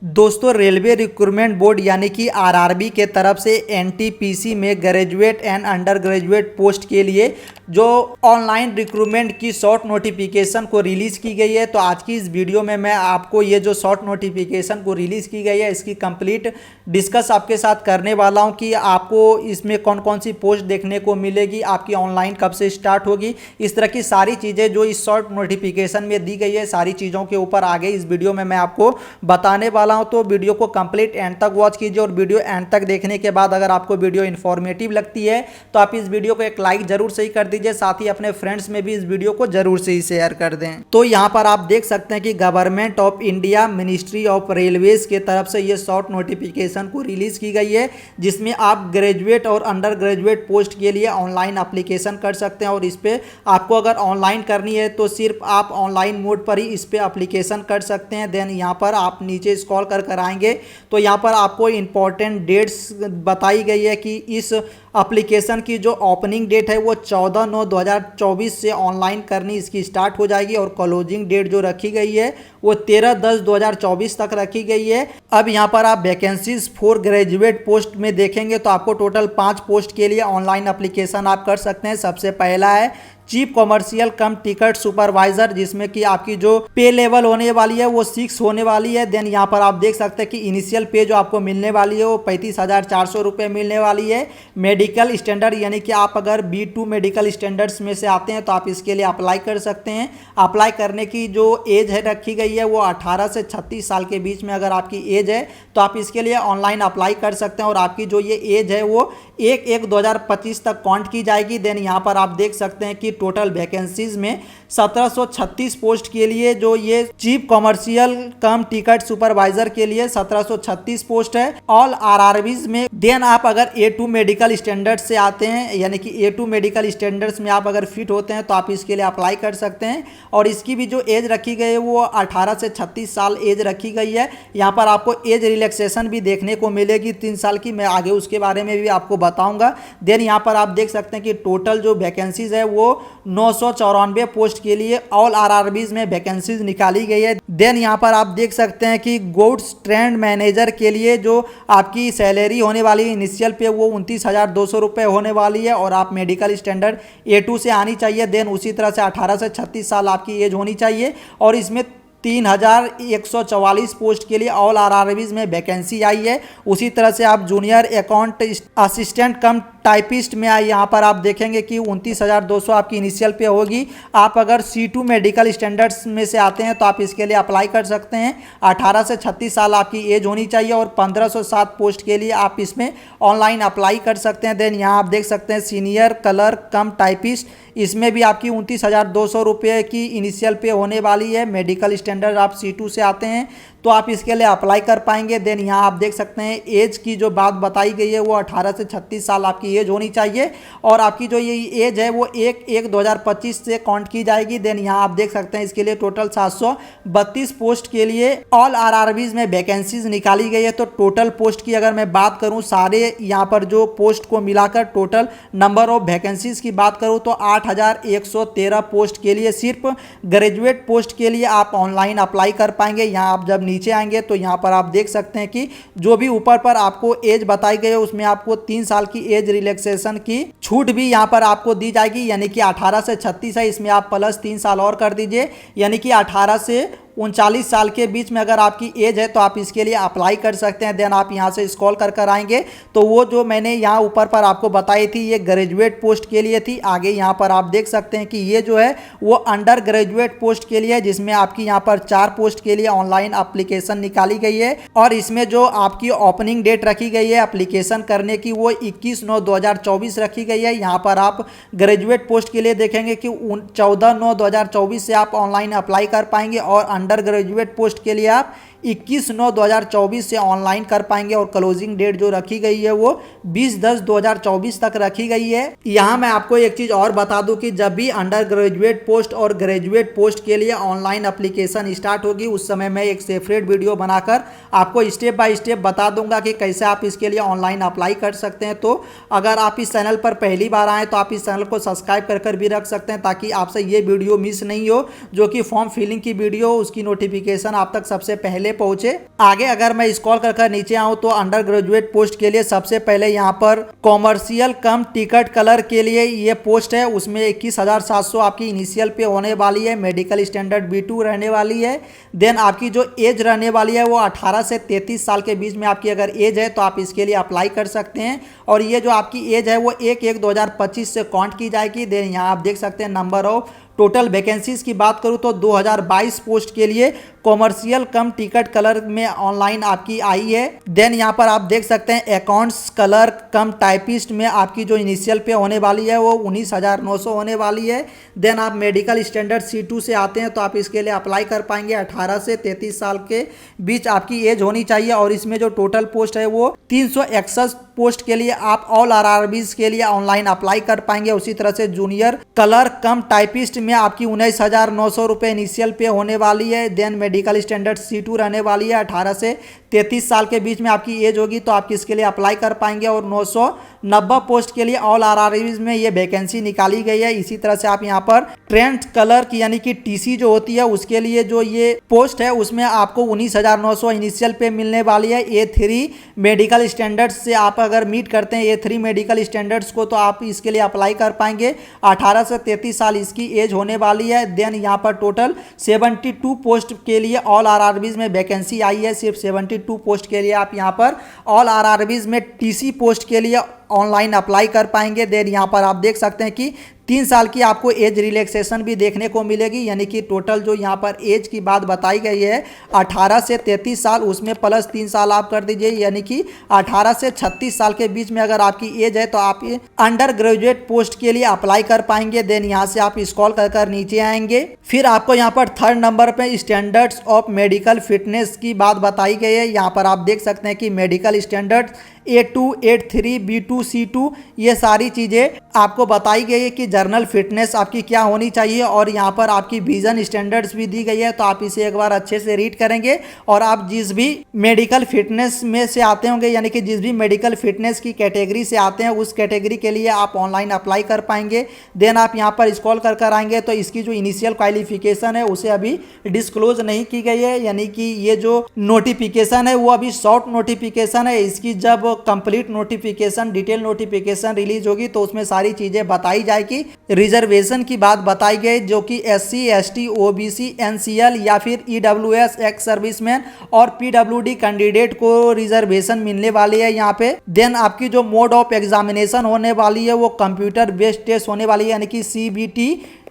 दोस्तों, railway recruitment board यानी कि आरआरबी के तरफ से एनटीपीसी में graduate and under graduate post के लिए जो ऑनलाइन रिक्रूटमेंट की शॉर्ट नोटिफिकेशन को रिलीज़ की गई है। तो आज की इस वीडियो में मैं आपको ये जो शॉर्ट नोटिफिकेशन को रिलीज़ की गई है इसकी कंप्लीट डिस्कस आपके साथ करने वाला हूँ कि आपको इसमें कौन कौन सी पोस्ट देखने को मिलेगी, आपकी ऑनलाइन कब से स्टार्ट होगी, इस तरह की सारी चीज़ें जो इस शॉर्ट नोटिफिकेशन में दी गई है सारी चीज़ों के ऊपर आगे इस वीडियो में मैं आपको बताने वाला हूं। तो वीडियो को कंप्लीट एंड तक वॉच कीजिए और वीडियो एंड तक देखने के बाद अगर आपको वीडियो इन्फॉर्मेटिव लगती है तो आप इस वीडियो को एक लाइक जरूर से ही कर दीजिए, साथ ही अपने फ्रेंड्स में भी इस वीडियो को जरूर से ही शेयर कर दें। तो यहां पर आप देख सकते हैं कि government of India ministry of railways के तरफ से ये शॉर्ट नोटिफिकेशन को रिलीज की गई है, जिसमें आप ग्रेजुएट और अंडर ग्रेजुएट पोस्ट के लिए ऑनलाइन एप्लीकेशन कर सकते हैं। और इस पर आपको अगर ऑनलाइन करनी है तो सिर्फ आप ऑनलाइन मोड पर ही इस पर एप्लीकेशन कर सकते हैं। देन यहाँ पर आप नीचे स्क्रॉल कर आएंगे तो यहाँ पर आपको इंपॉर्टेंट डेट्स बताई गई है कि इस एप्लीकेशन की जो ओपनिंग डेट है वो 14/9/2024 से ऑनलाइन करनी इसकी स्टार्ट हो जाएगी और क्लोजिंग डेट जो रखी गई है वो 13/10/2024 तक रखी गई है। अब यहाँ पर आप वैकेंसीज फॉर ग्रेजुएट पोस्ट में देखेंगे तो आपको टोटल 5 पोस्ट के लिए ऑनलाइन एप्लीकेशन आप कर सकते हैं। सबसे पहला है चीफ कॉमर्शियल कम टिकट सुपरवाइजर, जिसमें कि आपकी जो पे लेवल होने वाली है वो 6 होने वाली है। देन यहाँ पर आप देख सकते हैं कि इनिशियल पे जो आपको मिलने वाली है वो 35,400 रुपये मिलने वाली है। मेडिकल स्टैंडर्ड यानी कि आप अगर B2 मेडिकल स्टैंडर्ड्स में से आते हैं तो आप इसके लिए अप्लाई कर सकते हैं। अप्लाई करने की जो एज है रखी गई है वो 18 से 36 साल के बीच में अगर आपकी एज है तो आप इसके लिए ऑनलाइन अप्लाई कर सकते हैं। और आपकी जो ये एज है वो 1/1/2025 तक काउंट की जाएगी। देन यहाँ पर आप देख सकते हैं कि टोटल वैकेंसीज में 1736 पोस्ट के लिए जो ये चीफ कॉमर्शियल कम टिकट सुपरवाइजर के लिए 1736 पोस्ट है ऑल आरआरबीज में। देन आप अगर A2 मेडिकल स्टैंडर्ड से आते हैं यानी कि A2 मेडिकल स्टैंडर्ड्स में आप अगर फिट होते हैं तो आप इसके लिए अप्लाई कर सकते हैं। और इसकी भी जो एज रखी गई है वो 18 से 36 साल एज रखी गई है। यहाँ पर आपको एज रिलैक्सेशन भी देखने को मिलेगी 3 साल की, मैं आगे उसके बारे में भी आपको बताऊंगा। देन यहाँ पर आप देख सकते हैं कि टोटल जो वैकेंसीज है वो 994 पोस्ट के लिए ऑल आरआरबीज में वैकेंसीज निकाली गई है। देन यहाँ पर आप देख सकते हैं कि गुड्स ट्रेंड मैनेजर के लिए जो आपकी सैलरी होने वाली है इनिशियल पे वो 29,200 रुपये होने वाली है। और आप मेडिकल स्टैंडर्ड A2 से आनी चाहिए। देन उसी तरह से 18 से 36 साल आपकी एज होनी चाहिए। और इसमें 3,144 पोस्ट के लिए ऑल आरआरबीज में वैकेंसी आई है। उसी तरह से आप जूनियर अकाउंट असिस्टेंट कम टाइपिस्ट में आई, यहाँ पर आप देखेंगे कि 29,200 आपकी इनिशियल पे होगी। आप अगर C2 मेडिकल स्टैंडर्ड्स में से आते हैं तो आप इसके लिए अप्लाई कर सकते हैं। 18 से 36 साल आपकी एज होनी चाहिए और 1507 पोस्ट के लिए आप इसमें ऑनलाइन अप्लाई कर सकते हैं। देन यहाँ आप देख सकते हैं सीनियर कलर कम टाइपिस्ट, इसमें भी आपकी 29,200 रुपये की इनिशियल पे होने वाली है। मेडिकल स्टैंडर्ड आप C2 से आते हैं तो आप इसके लिए अप्लाई कर पाएंगे। देन यहाँ आप देख सकते हैं एज की जो बात बताई गई है वो 18 से 36 साल आपकी एज होनी चाहिए। और आपकी जो ये एज है वो 1/1/2025 से काउंट की जाएगी। देन यहाँ आप देख सकते हैं इसके लिए टोटल 732 पोस्ट के लिए ऑल आरआरबीज में वैकेंसीज निकाली गई है। तो टोटल पोस्ट की अगर मैं बात करूँ सारे यहाँ पर जो पोस्ट को मिलाकर टोटल नंबर ऑफ वैकेंसीज की बात करूँ तो 8,113 पोस्ट के लिए सिर्फ ग्रेजुएट पोस्ट के लिए आप ऑनलाइन अप्लाई कर पाएंगे। यहाँ आप जब नीचे आएंगे तो यहाँ पर आप देख सकते हैं कि जो भी ऊपर पर आपको एज बताई गई है उसमें आपको 3 साल की एज रिलैक्सेशन की छूट भी यहाँ पर आपको दी जाएगी। यानी कि 18 से 36 है, इसमें आप प्लस 3 साल और कर दीजिए, यानी कि 18 से 39 साल के बीच में अगर आपकी एज है तो आप इसके लिए अप्लाई कर सकते हैं। देन आप यहाँ से स्क्रॉल कर आएंगे तो वो जो मैंने यहाँ ऊपर पर आपको बताई थी ये ग्रेजुएट पोस्ट के लिए थी। आगे यहाँ पर आप देख सकते हैं कि ये जो है वो अंडर ग्रेजुएट पोस्ट के लिए है, जिसमें आपकी यहाँ पर 4 पोस्ट के लिए ऑनलाइन एप्लीकेशन निकाली गई है। और इसमें जो आपकी ओपनिंग डेट रखी गई है एप्लीकेशन करने की वो 21/9/2024 रखी गई है। यहाँ पर आप ग्रेजुएट पोस्ट के लिए देखेंगे कि 14/9/2024 से आप ऑनलाइन अप्लाई कर पाएंगे। और अंडर ग्रेजुएट पोस्ट के लिए आप 21/9/2024 से ऑनलाइन कर पाएंगे। और क्लोजिंग डेट जो रखी गई है वो 20/10/2024 तक रखी गई है। यहाँ मैं आपको एक चीज़ और बता दूं कि जब भी अंडर ग्रेजुएट पोस्ट और ग्रेजुएट पोस्ट के लिए ऑनलाइन एप्लीकेशन स्टार्ट होगी उस समय मैं एक सेपरेट वीडियो बनाकर आपको स्टेप बाय स्टेप बता दूंगा कि कैसे आप इसके लिए ऑनलाइन अप्लाई कर सकते हैं। तो अगर आप इस चैनल पर पहली बार आएँ तो आप इस चैनल को सब्सक्राइब कर भी रख सकते हैं ताकि आपसे ये वीडियो मिस नहीं हो, जो कि फॉर्म फिलिंग की वीडियो उसकी नोटिफिकेशन आप तक सबसे पहले पहुंचे। आगे अगर मैं स्क्रॉल कर नीचे आऊं तो अंडर ग्रेजुएट पोस्ट के लिए सबसे पहले यहाँ पर कॉमर्शियल कम टिकट कलर के लिए ये पोस्ट है, उसमें 21,700 आपकी इनिशियल पे होने वाली है। मेडिकल स्टैंडर्ड B2 रहने वाली है। देन आपकी जो एज रहने वाली है वो 18 से 33 साल के बीच में आपकी अगर एज है तो आप इसके लिए अप्लाई कर सकते हैं। और ये जो आपकी एज है वो 1/1/2025 से काउंट की जाएगी। देन यहाँ आप देख सकते हैं नंबर ऑफ टोटल वैकेंसीज की बात करूं तो 2022 पोस्ट के लिए कॉमर्शियल कम टिकट कलर में ऑनलाइन आपकी आई है। देन यहां पर आप देख सकते हैं अकाउंट्स कलर कम टाइपिस्ट में आपकी जो इनिशियल पे होने वाली है वो 19,900 होने वाली है। देन आप मेडिकल स्टैंडर्ड C2 से आते हैं तो आप इसके लिए अप्लाई कर पाएंगे। 18 से 33 साल के बीच आपकी एज होनी चाहिए। और इसमें जो टोटल पोस्ट है वो 361 पोस्ट के लिए आप ऑल RRBs के लिए ऑनलाइन अप्लाई कर पाएंगे। उसी तरह से जूनियर कलर कम टाइपिस्ट में आपकी 19,900 रुपये इनिशियल पे होने वाली है। देन मेडिकल स्टैंडर्ड C2 रहने वाली है। 18 से 33 साल के बीच में आपकी एज होगी तो आप किसके लिए अप्लाई कर पाएंगे। और 990 पोस्ट के लिए ऑल RRBs में ये वैकेंसी निकाली गई है। इसी तरह से आप यहाँ पर ट्रेंड कलर की यानी कि TC जो होती है उसके लिए जो ये पोस्ट है उसमें आपको 19,900 इनिशियल पे मिलने वाली है। A3 मेडिकल स्टैंडर्ड्स से आप अगर मीट करते हैं A3 मेडिकल स्टैंडर्ड्स को तो आप इसके लिए अप्लाई कर पाएंगे। 18 से 33 साल इसकी एज होने वाली है। देन यहाँ पर टोटल 72 पोस्ट के लिए ऑल RRBs में वैकेंसी आई है। सिर्फ 72 पोस्ट के लिए आप यहाँ पर ऑल RRBs में TC पोस्ट के लिए ऑनलाइन अप्लाई कर पाएंगे। देन यहाँ पर आप देख सकते हैं कि 3 साल की आपको एज रिलैक्सेशन भी देखने को मिलेगी। यानी कि टोटल जो यहाँ पर एज की बात बताई गई है 18 से 33 साल उसमें प्लस 3 साल आप कर दीजिए। यानी कि 18 से 36 साल के बीच में अगर आपकी एज है तो आप अंडर ग्रेजुएट पोस्ट के लिए अप्लाई कर पाएंगे। देन यहाँ से आप स्क्रॉल कर नीचे आएंगे। फिर आपको यहाँ पर 3rd नंबर पे स्टैंडर्ड्स ऑफ मेडिकल फिटनेस की बात बताई गई है। यहाँ पर आप देख सकते हैं कि medical standard A2, A3, B2, C2 ये सारी चीज़ें आपको बताई गई है कि जर्नल फिटनेस आपकी क्या होनी चाहिए। और यहाँ पर आपकी विजन स्टैंडर्ड्स भी दी गई है तो आप इसे एक बार अच्छे से रीड करेंगे। और आप जिस भी मेडिकल फिटनेस में से आते होंगे यानी कि जिस भी मेडिकल फिटनेस की कैटेगरी से आते हैं उस कैटेगरी के लिए आप ऑनलाइन अप्लाई कर पाएंगे। देन आप यहाँ पर स्क्रॉल कर आएंगे तो इसकी जो इनिशियल क्वालिफिकेशन है उसे अभी डिस्क्लोज नहीं की गई है। यानी कि ये जो नोटिफिकेशन है वो अभी शॉर्ट नोटिफिकेशन है। इसकी जब complete notification detail notification release होगी तो उसमें सारी चीजें बताई जाएगी। रिजर्वेशन की बात बताई गई जो कि SC, ST, OBC, NCL या फिर EWS एक्स सर्विसमैन और PWD कैंडिडेट को रिजर्वेशन मिलने वाली है यहाँ पे। देन आपकी जो मोड ऑफ एग्जामिनेशन होने वाली है वो कंप्यूटर बेस्ड टेस्ट होने वाली है यानी कि CBT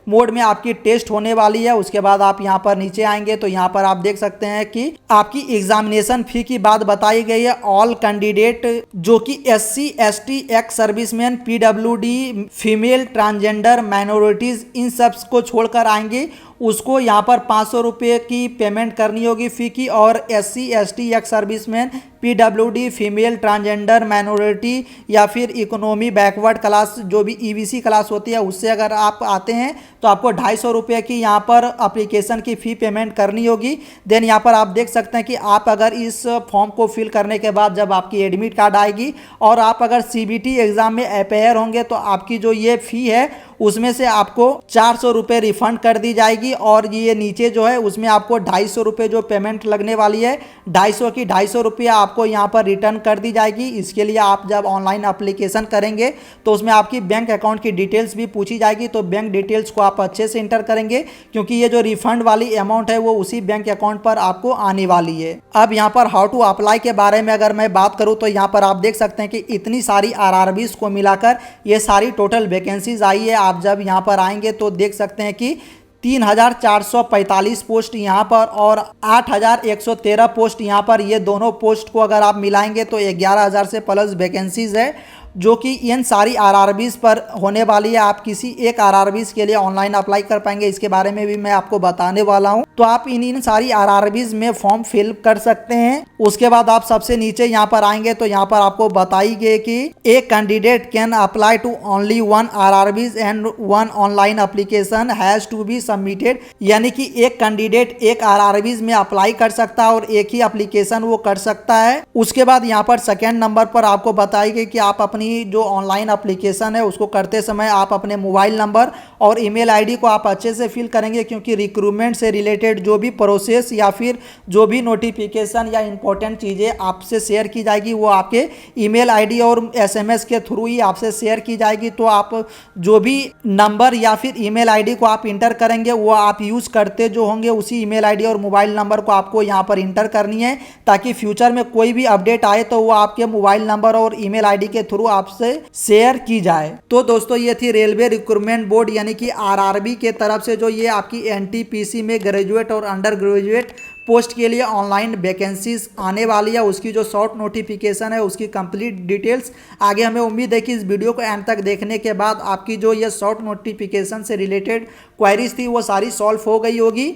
मोड में आपकी टेस्ट होने वाली है। उसके बाद आप यहाँ पर नीचे आएंगे तो यहाँ पर आप देख सकते हैं कि आपकी एग्जामिनेशन फी की बात बताई गई है। ऑल कैंडिडेट जो कि SC, ST, ex serviceman, PWD, female, transgender, minorities इन सब को छोड़कर आएंगे उसको यहाँ पर 500 रुपये की पेमेंट करनी होगी फ़ी की। और SC, ST ex serviceman, PWD, female, transgender, minority या फिर इकोनॉमी बैकवर्ड क्लास जो भी EBC क्लास होती है उससे अगर आप आते हैं तो आपको 250 रुपये की यहाँ पर अप्लीकेशन की फ़ी पेमेंट करनी होगी। देन यहाँ पर आप देख सकते हैं कि आप अगर इस फॉर्म को फिल करने के बाद जब आपकी एडमिट कार्ड आएगी और आप अगर CBT एग्ज़ाम में अपेयर होंगे तो आपकी जो ये फ़ी है उसमें से आपको 400 रुपये रिफंड कर दी जाएगी। और ये नीचे जो है उसमें आपको 250 रुपये जो पेमेंट लगने वाली है 250 की 250 रुपये आपको यहाँ पर रिटर्न कर दी जाएगी। इसके लिए आप जब ऑनलाइन एप्लीकेशन करेंगे तो उसमें आपकी बैंक अकाउंट की डिटेल्स भी पूछी जाएगी तो बैंक डिटेल्स को आप अच्छे से इंटर करेंगे क्योंकि ये जो रिफंड वाली अमाउंट है वो उसी बैंक अकाउंट पर आपको आने वाली है। अब यहाँ पर हाउ टू अप्लाई के बारे में अगर मैं बात करूँ तो यहाँ पर आप देख सकते हैं कि इतनी सारी RRBs को मिलाकर ये सारी टोटल वैकेंसीज आई है। आप जब यहाँ पर आएंगे तो देख सकते हैं कि 3,445 पोस्ट यहाँ पर और 8,113 पोस्ट यहाँ पर। ये दोनों पोस्ट को अगर आप मिलाएंगे तो 11,000 से प्लस वैकेंसीज है जो कि इन सारी RRBs पर होने वाली है। आप किसी एक RRBs के लिए ऑनलाइन अप्लाई कर पाएंगे, इसके बारे में भी मैं आपको बताने वाला हूं। तो आप इन सारी RRBs में फॉर्म फिल कर सकते हैं। उसके बाद आप सबसे नीचे यहाँ पर आएंगे तो यहाँ पर आपको बताई गई कि एक candidate can apply to only 1 RRBs and 1 online application has to be submitted. यानी कि एक कैंडिडेट एक RRBs में अप्लाई कर सकता है और एक ही एप्लीकेशन वो कर सकता है। उसके बाद यहाँ पर सेकेंड नंबर पर आपको बताई गई कि आप अपनी अपनी जो ऑनलाइन एप्लीकेशन है उसको करते समय आप अपने मोबाइल नंबर और ईमेल आईडी को आप अच्छे से फिल करेंगे, क्योंकि रिक्रूटमेंट से रिलेटेड जो भी प्रोसेस या फिर जो भी नोटिफिकेशन या इंपॉर्टेंट चीज़ें आपसे शेयर की जाएगी वो आपके ईमेल आईडी और एसएमएस के थ्रू ही आपसे शेयर की जाएगी। तो आप जो भी नंबर या फिर ईमेल आईडी को आप इंटर करेंगे वो आप यूज़ करते जो होंगे उसी ईमेल आईडी और मोबाइल नंबर को आपको यहाँ पर इंटर करनी है, ताकि फ्यूचर में कोई भी अपडेट आए तो वो आपके मोबाइल नंबर और ईमेल आईडी के थ्रू आपसे शेयर की जाए। तो दोस्तों ये थी रेलवे रिक्रूटमेंट बोर्ड यानी कि आरआरबी के तरफ से जो ये आपकी एनटीपीसी में ग्रेजुएट और अंडर ग्रेजुएट पोस्ट के लिए ऑनलाइन वैकेंसीज आने वाली है, उसकी जो शॉर्ट नोटिफिकेशन है उसकी कंप्लीट डिटेल्स आगे हमें उम्मीद है कि इस वीडियो को एंड तक देखने के बाद आपकी जो ये शॉर्ट नोटिफिकेशन से रिलेटेड क्वेरीज थी वो सारी सॉल्व हो गई होगी।